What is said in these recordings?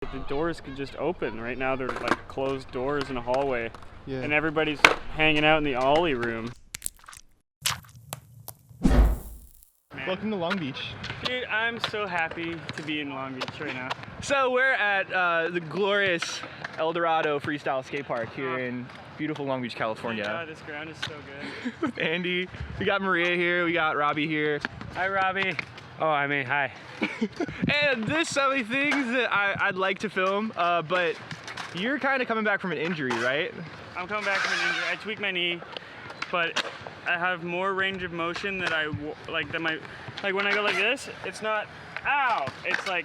The doors could just open. Right now they're like closed doors in a hallway. Yeah. And everybody's hanging out in the Ollie room. Welcome to Long Beach. Dude, I'm so happy to be in Long Beach right now. So we're at the glorious El Dorado Freestyle Skate Park here in beautiful Long Beach, California. Oh, this ground is so good. With Andy, we got Maria here, we got Robbie here. Hi, Robbie. Oh, I mean, hi. And there's so many things that I'd like to film, but you're kind of coming back from an injury, right? I'm coming back from an injury. I tweaked my knee, but I have more range of motion that like when I go like this, it's not, ow, it's like,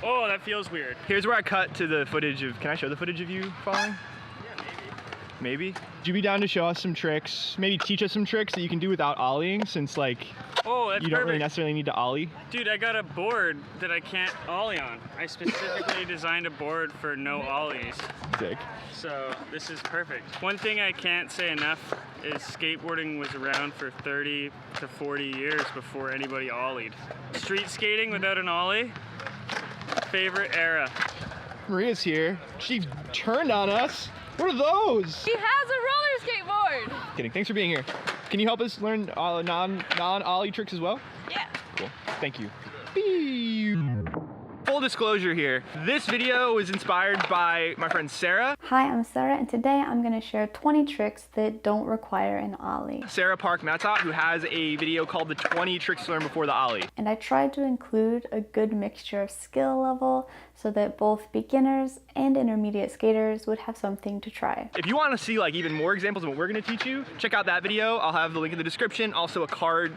oh, that feels weird. Here's where I cut to the footage of, can I show the footage of you falling? Yeah, Maybe? Would you be down to show us some tricks, maybe teach us some tricks that you can do without ollieing, since like, that's you don't really perfect. necessarily need to ollie? Dude, I got a board that I can't ollie on. I specifically designed a board for no ollies. Sick. So this is perfect. One thing I can't say enough is skateboarding was around for 30 to 40 years before anybody ollied. Street skating without an ollie, favorite era. Maria's here. She turned on us. What are those? He has a roller skateboard! Kidding. Thanks for being here. Can you help us learn non-ollie tricks as well? Yeah. Cool. Thank you. Full disclosure here, this video was inspired by my friend Sarah. Hi, I'm Sarah, and today I'm going to share 20 tricks that don't require an ollie. Sarah Park Matot, who has a video called the 20 Tricks to Learn Before the Ollie. And I tried to include a good mixture of skill level so that both beginners and intermediate skaters would have something to try. If you want to see like even more examples of what we're going to teach you, check out that video. I'll have the link in the description, also a card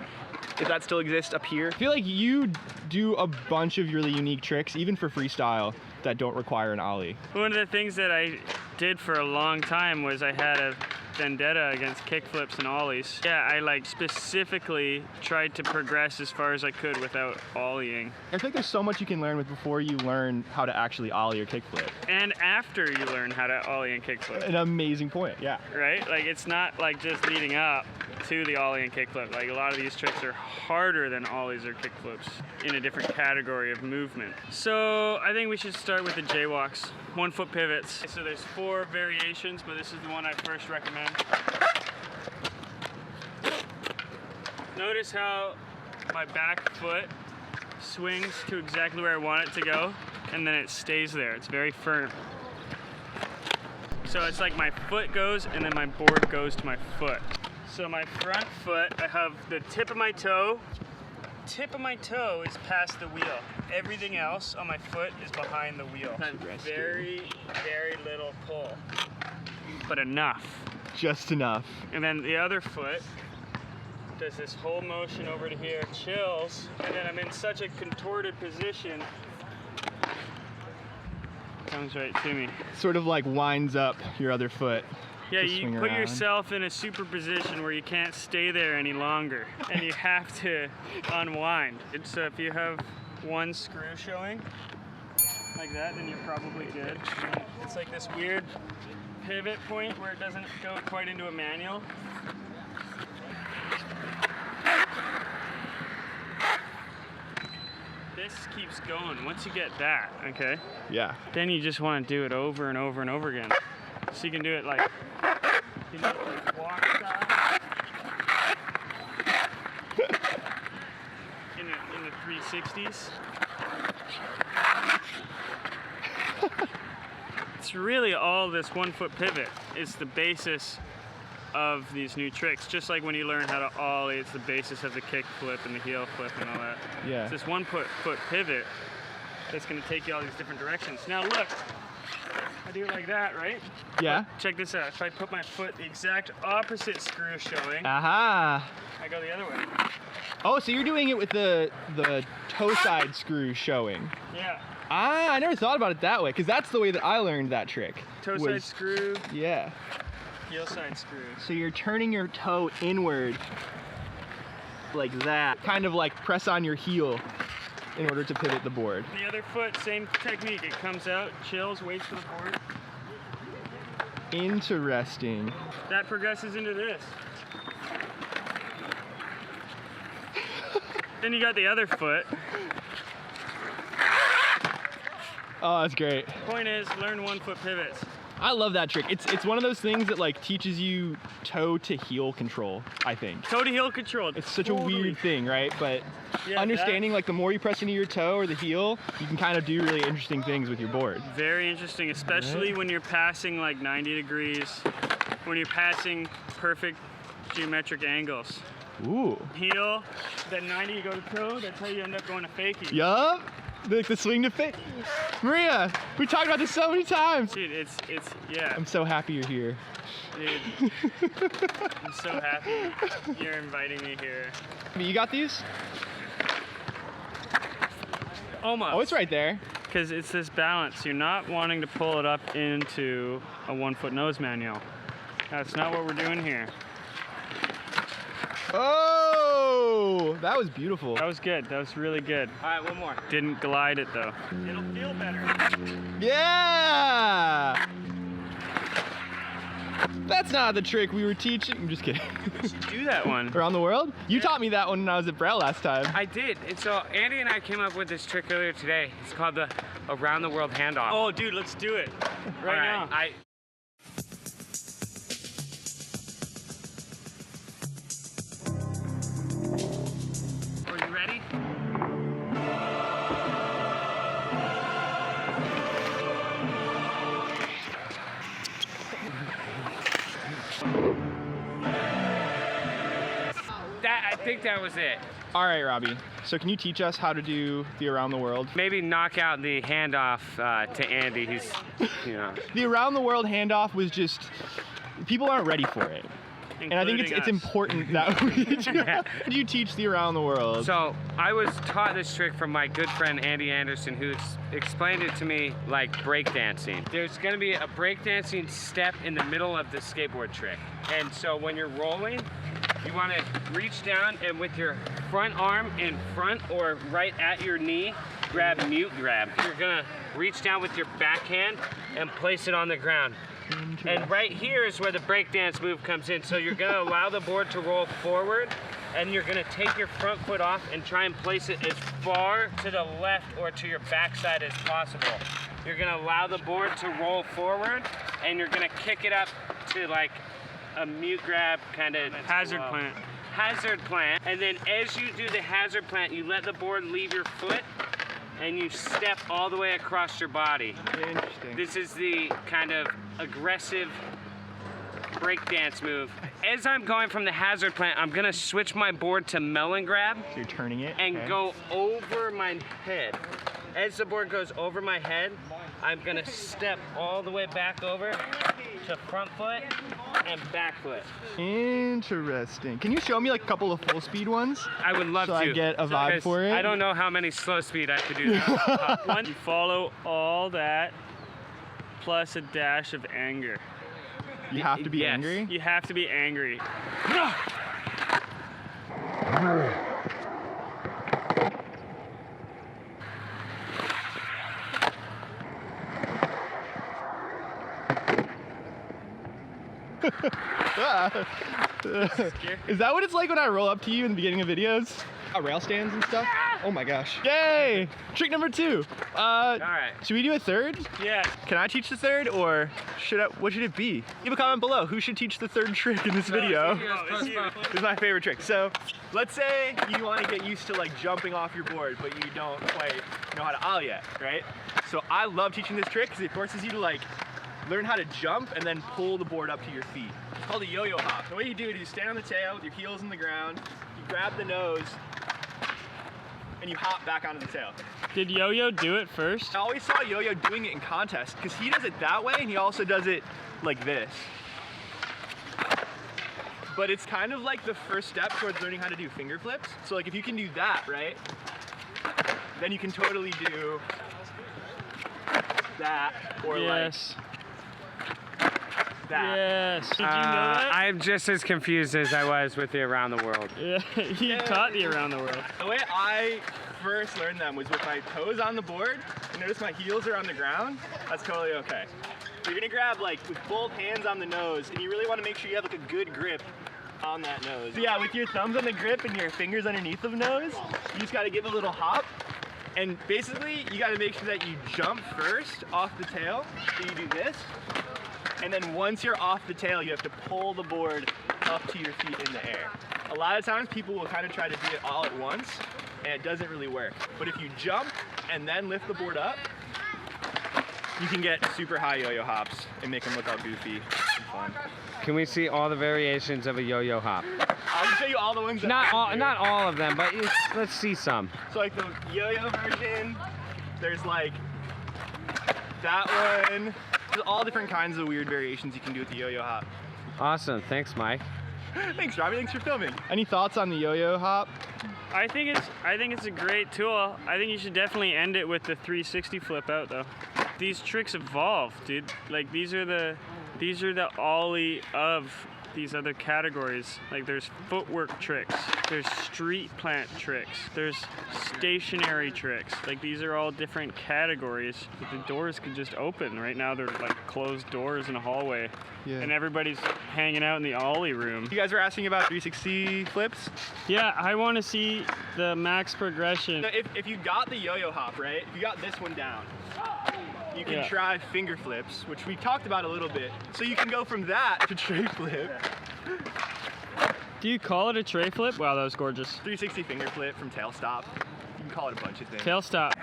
if that still exists up here. I feel like you do a bunch of really unique tricks, even for freestyle, that don't require an ollie. One of the things that I did for a long time was I had a vendetta against kickflips and ollies. Yeah, I like specifically tried to progress as far as I could without ollieing. I think there's so much you can learn with before you learn how to actually ollie or kickflip. And after you learn how to ollie and kickflip. An amazing point, yeah. Right? Like it's not like just leading up to the ollie and kickflip. Like a lot of these tricks are harder than ollies or kickflips in a different category of movement. So I think we should start with the Jaywalks, 1 foot pivots. So there's 4 variations, but this is the one I first recommend. Notice how my back foot swings to exactly where I want it to go, and then it stays there. It's very firm. So it's like my foot goes, and then my board goes to my foot. So my front foot, I have the tip of my toe. Tip of my toe is past the wheel. Everything else on my foot is behind the wheel. Very, very little pull, but enough. Just enough. And then the other foot does this whole motion over to here, chills, and then I'm in such a contorted position, comes right to me. Sort of like winds up your other foot. Yeah, you put yourself in a superposition where you can't stay there any longer, and you have to unwind. So if you have 1 screw showing, like that, then you're probably good. It's like this weird pivot point where it doesn't go quite into a manual. This keeps going once you get that, okay? Yeah. Then you just want to do it over and over and over again. So you can do it like, you know, like walk style. in the 360s. It's really all this 1 foot pivot is the basis of these new tricks. Just like when you learn how to ollie, it's the basis of the kick flip and the heel flip and all that. Yeah. It's this 1 foot pivot that's going to take you all these different directions. Now look, I do it like that, right? Yeah. But check this out. If I put my foot the exact opposite screw showing, Aha. I go the other way. Oh, so you're doing it with the toe side screw showing. Yeah. Ah, I never thought about it that way, because that's the way that I learned that trick. Toe side screw. Yeah. Heel side screw. So you're turning your toe inward like that. Kind of like press on your heel in order to pivot the board. The other foot, same technique. It comes out, chills, waits for the board. Interesting. That progresses into this. Then you got the other foot. Oh, that's great. Point is, learn 1 foot pivots. I love that trick. It's one of those things that like teaches you toe to heel control, I think. Toe to heel control. It's such a weird thing, right? But yeah, understanding like the more you press into your toe or the heel, you can kind of do really interesting things with your board. Very interesting, especially when you're passing like 90 degrees, when you're passing perfect geometric angles. Ooh. Heel, then 90 you go to toe, that's how you end up going to fakie. Yup. Like the swing to fake. Maria, we talked about this so many times. Dude, it's yeah. I'm so happy you're here. Dude, I'm so happy you're inviting me here. You got these? Almost. Oh, it's right there. Because it's this balance. You're not wanting to pull it up into a 1 foot nose manual. That's not what we're doing here. Oh, that was beautiful. That was good. That was really good. All right, one more. Didn't glide it though. It'll feel better. Yeah! That's not the trick we were teaching. I'm just kidding. We should do that one. Around the world? You taught me that one when I was at Braille last time. I did. And so Andy and I came up with this trick earlier today. It's called the Around the World Handoff. Oh, dude, let's do it right now. Are you ready? I think that was it. All right, Robbie. So can you teach us how to do the Around the World? Maybe knock out the handoff to Andy. He's, you know. The Around the World handoff was just, people aren't ready for it. And I think it's important that you teach the Around the World. So I was taught this trick from my good friend Andy Anderson, who explained it to me like breakdancing. There's gonna be a breakdancing step in the middle of the skateboard trick. And so when you're rolling, you wanna reach down and with your front arm in front or right at your knee, grab mute grab. You're gonna reach down with your backhand and place it on the ground. And right here is where the breakdance move comes in. So you're gonna allow the board to roll forward and you're gonna take your front foot off and try and place it as far to the left or to your backside as possible. You're gonna allow the board to roll forward and you're gonna kick it up to like a mute grab kind of hazard plant. Hazard plant. And then as you do the hazard plant, you let the board leave your foot and you step all the way across your body. Interesting. This is the kind of aggressive breakdance move. As I'm going from the hazard plant, I'm gonna switch my board to melon grab. So you're turning it? And go over my head. As the board goes over my head, I'm gonna step all the way back over to front foot and back foot. Interesting. Can you show me like a couple of full speed ones? I would love so to. I get a vibe for it? I don't know how many slow speed I could do that. One, you follow all that plus a dash of anger. You have to be Yes. angry? You have to be angry. Is that what it's like when I roll up to you in the beginning of videos? Rail stands and stuff? Oh my gosh. Yay! Trick number 2. All right. Should we do a third? Yeah. Can I teach the third or what should it be? Leave a comment below. Who should teach the third trick in this video? it's you. This is my favorite trick. So let's say you want to get used to like jumping off your board, but you don't quite know how to ollie yet, right? So I love teaching this trick because it forces you to like learn how to jump and then pull the board up to your feet. It's called a yo-yo hop. The way you do it is you stand on the tail with your heels in the ground, you grab the nose, and you hop back onto the tail. Did Yo-Yo do it first? I always saw Yo-Yo doing it in contests because he does it that way and he also does it like this. But it's kind of like the first step towards learning how to do finger flips. So like if you can do that, right, then you can totally do that or Yes. like that. Yes. Did you know that? I'm just as confused as I was with the Around the World. Yeah, he taught you around the world. The way I first learned them was with my toes on the board. You notice my heels are on the ground? That's totally okay. So you're gonna grab like with both hands on the nose and you really wanna make sure you have like a good grip on that nose. So yeah, with your thumbs on the grip and your fingers underneath the nose, you just gotta give a little hop And basically, you gotta make sure that you jump first off the tail. So you do this. And then once you're off the tail, you have to pull the board up to your feet in the air. A lot of times people will kind of try to do it all at once, and it doesn't really work. But if you jump and then lift the board up, you can get super high yo-yo hops and make them look all goofy and fun. Can we see all the variations of a yo-yo hop? I'll show you all the ones that Not all of them, but let's see some. So like the yo-yo version, there's like that one. There's all different kinds of weird variations you can do with the yo-yo hop. Awesome, thanks, Mike. Thanks, Robbie. Thanks for filming. Any thoughts on the yo-yo hop? I think it's a great tool. I think you should definitely end it with the 360 flip out though. These tricks evolve, dude. Like these are the ollie of these other categories. Like there's footwork tricks, there's street plant tricks, there's stationary tricks. Like these are all different categories. But the doors could just open. Right now they're like closed doors in a hallway. Yeah. And everybody's hanging out in the ollie room. You guys were asking about 360 flips? Yeah, I want to see the max progression. So if you got the yo-yo hop, right? If you got this one down, you can try finger flips, which we talked about a little bit. So you can go from that to tray flip. Do you call it a tray flip? Wow, that was gorgeous. 360 finger flip from tail stop. You can call it a bunch of things. Tail stop.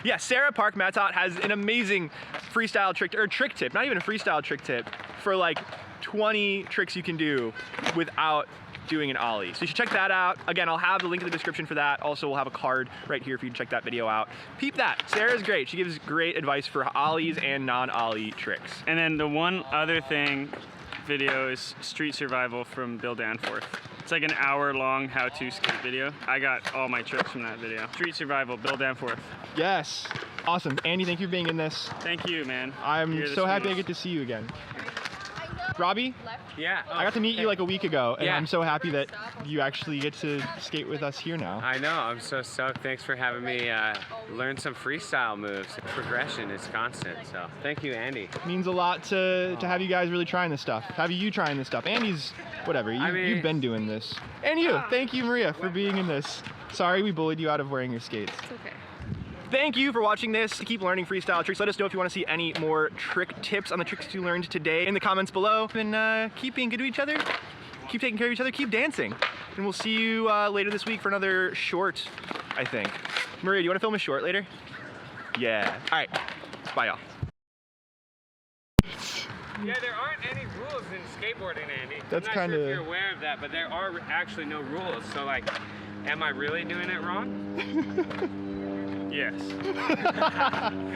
Yeah, Sarah Park Matot has an amazing freestyle trick tip, not even a freestyle trick tip, for like 20 tricks you can do without doing an ollie. So you should check that out. Again, I'll have the link in the description for that. Also, we'll have a card right here for you to check that video out. Peep that. Sarah's great. She gives great advice for ollies and non-ollie tricks. And then the one other video is Street Survival from Bill Danforth. It's like an hour-long how-to skate video. I got all my tricks from that video. Street Survival, Bill Danforth. Yes. Awesome. Andy, thank you for being in this. Thank you, man. I'm so happy I get to see you again. Robbie? Yeah. I got to meet you like a week ago, and I'm so happy that you actually get to skate with us here now. I know, I'm so stoked. Thanks for having me learn some freestyle moves. Progression is constant, so thank you, Andy. It means a lot to have you guys really trying this stuff. Have you trying this stuff. Andy's, whatever, you've been doing this. And you, thank you, Maria, for being in this. Sorry we bullied you out of wearing your skates. It's okay. Thank you for watching this. To keep learning freestyle tricks, let us know if you want to see any more trick tips on the tricks you learned today in the comments below. And keep being good to each other, keep taking care of each other, keep dancing. And we'll see you later this week for another short, I think. Maria, do you want to film a short later? Yeah. All right. Bye, y'all. Yeah, there aren't any rules in skateboarding, Andy. That's I'm not kind sure of... if you're aware of that, but there are actually no rules. So like, am I really doing it wrong? Yes.